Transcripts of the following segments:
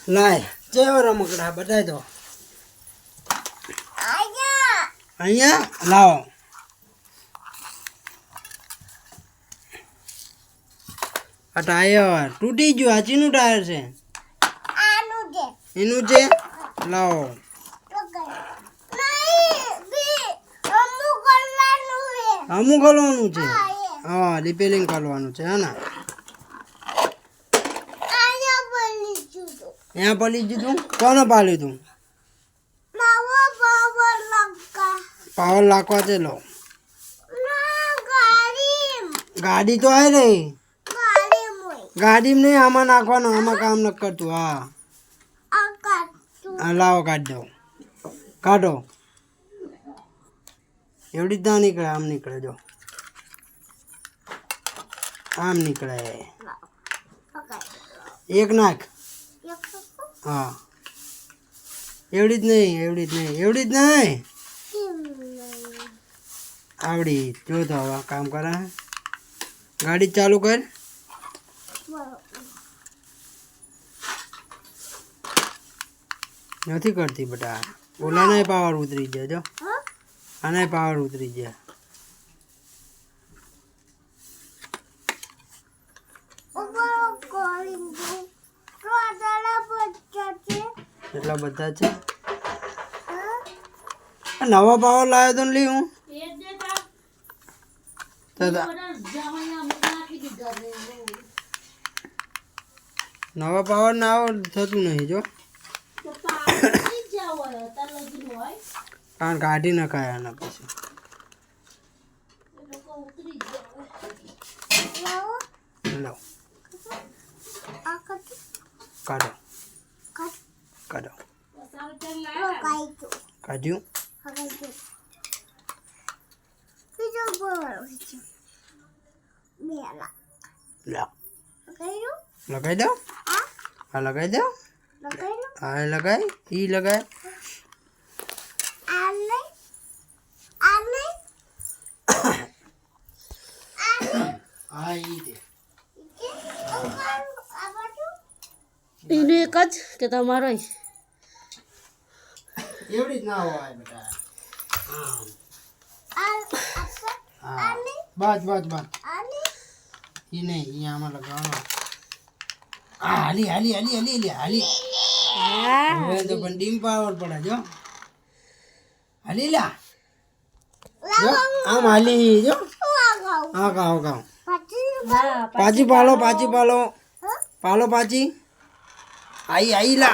લાય જેવો રમકડા બતાવી દો અહીંયા લાવો આ ટાયર તૂટી ગયું હાચીનું ટાયર છે એનું છે લાવો અમુક કરવાનું છે હા રિપેરિંગ કરવાનું છે હા ને यहाँ पली जी तू कौन पाली तू पावर लाखवा चलो गाड़ी तो है रही गाड़ी में नहीं आमा नाखवानो आमा काम न करतू हाँ लाओ काट दो काटो एवडी ना निकले आम निकले जो आम निकले एक नाख हाँ एवडी ज नहीं एवडी ज नहीं आवड़ी जो तो हवा काम करा गाड़ी चालू कर नहीं करती बेटा बोला नहीं पावर उतरी जाए जो आना पावर उतरी जाए એટલા બધા છે નવા પાવર લાવ્યો તો લી હું નવા પાવર ના આવો થતું નહીં જો કારણ કાઢી નખાય આના પછી લાવ કાઢો કાઢો કાઢ્યું લાવ લગાઈ દો હા લગાઈ દો હા લગાય ઈ લગાય હા ઈ દે એનો એક જ કે તમારો એવડી જ ના હોય બેટા હા બસ બસ બસ ઈ નહીં ઈ આમાં લગાવવાનો હા હાલી હાલી હાલી હાલી હાલી હવે તો પણ ડીમ પાવર પડે જો હાલી લા જો આમ હાલી જો હા ગાઓ ગાઓ પાછી પાલો પાલો પાછી आई आई ला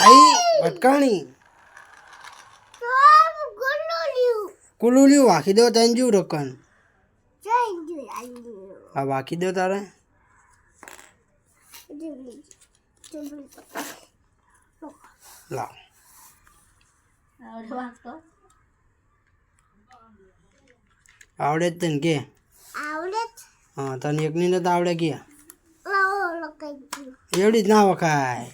आई भटकाणी कुलूलियो वाखी दो तंजू रकन हाँ वाखी दो तारे लाओ आवड़े तन के हाँ तन एक नहीं तो आवड़े किया एवडी જ ના વખાય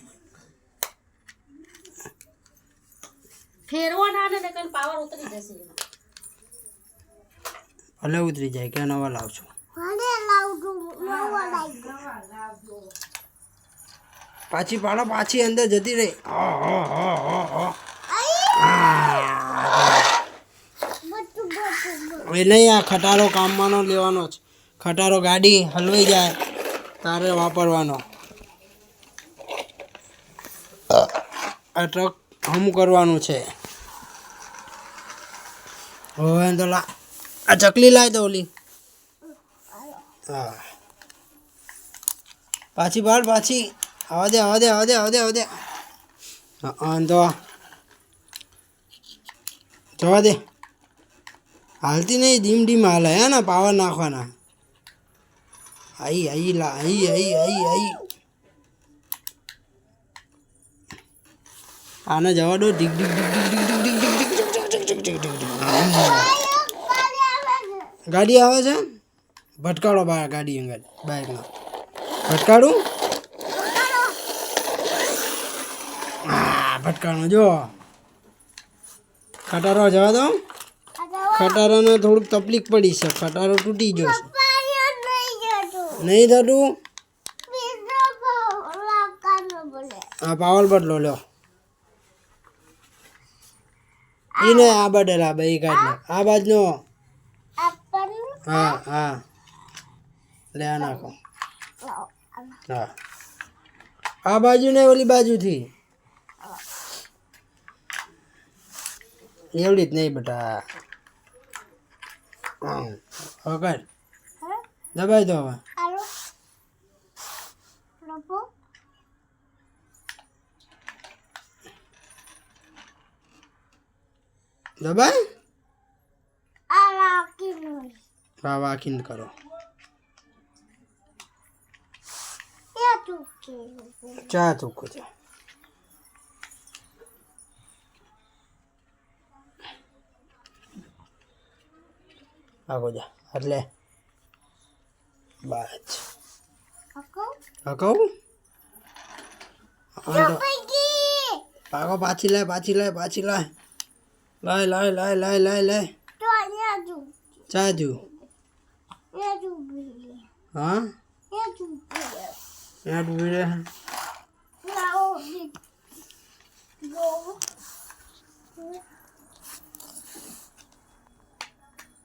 ફેરવો ના ને કઈ પાવર ઉતરી જશે ભલે ઉતરી જાય કે નવા લાવજો પાછી પાડો પાછી અંદર જતી રહી એ નહીં આ ખટારો કામમાંનો લેવાનો છે ખટારો ગાડી હલવાઈ જાય તારે વાપરવાનો આ ટ્રક હમું કરવાનું છે હવે તો આ ચકલી લાવી દો ઓલી હા પાછી બાળ પાછી આવા દે આવા દે આવા દે આવા દે આવા દે હા તો જવા દે હાલતી નહીં ધીમ ધીમ હાલે હે ને પાવર નાખવાના आई आई ला आई आई आई आई आना जवा दो डिग डिग डिग डिग डिग डिग डिग डिग डिग डिग डिग गाड़ी आवे છે ભટકાડો બા ગાડી અંગલ બાઇક માં ભટકાડું હા ભટકાણો જો ખટારો જવા દો ખટારાને થોડુંક તકલીફ પડી છે ખટારો તૂટી ગયો છે नहीं दादू આ પાવર બદલો લ્યો ઈને આ બદલા બે કાઢ લે આ બાજનો હા હા લે આ નાખો હા આ બાજુ ને ઓલી બાજુથી એવડી જ નહીં બેટા હા દબાઈ દો હવે દબાઈ હા વાકીને કરો ચા ચૂકો છે આગો જા એટલે બાજ હા કહું પાકો પાછી લાય પાછી લાય પાછી લાય લાય લાય લાય લાય લાય લાય ચાજુ હા યાદ ઉભી રહે